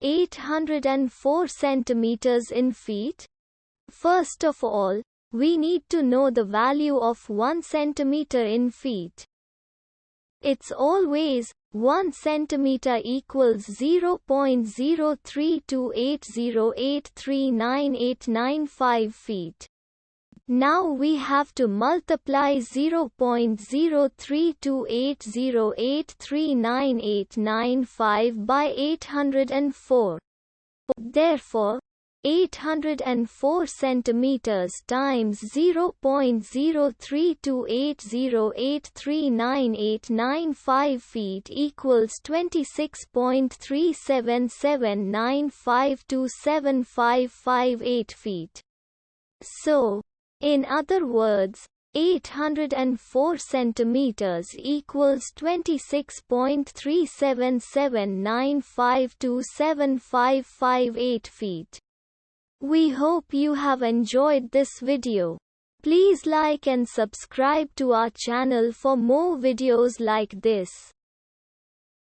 804 centimeters in feet? First of all, we need to know the value of 1 centimeter in feet. It's always 1 centimeter equals 0.03280839895 feet. Now we have to multiply 0.03280839895 by 804. Therefore, 804 centimeters times 0.03280839895 feet equals 26.37795275558 feet. So, in other words, 804 centimeters equals 26.37795275558 feet. We hope you have enjoyed this video. Please like and subscribe to our channel for more videos like this.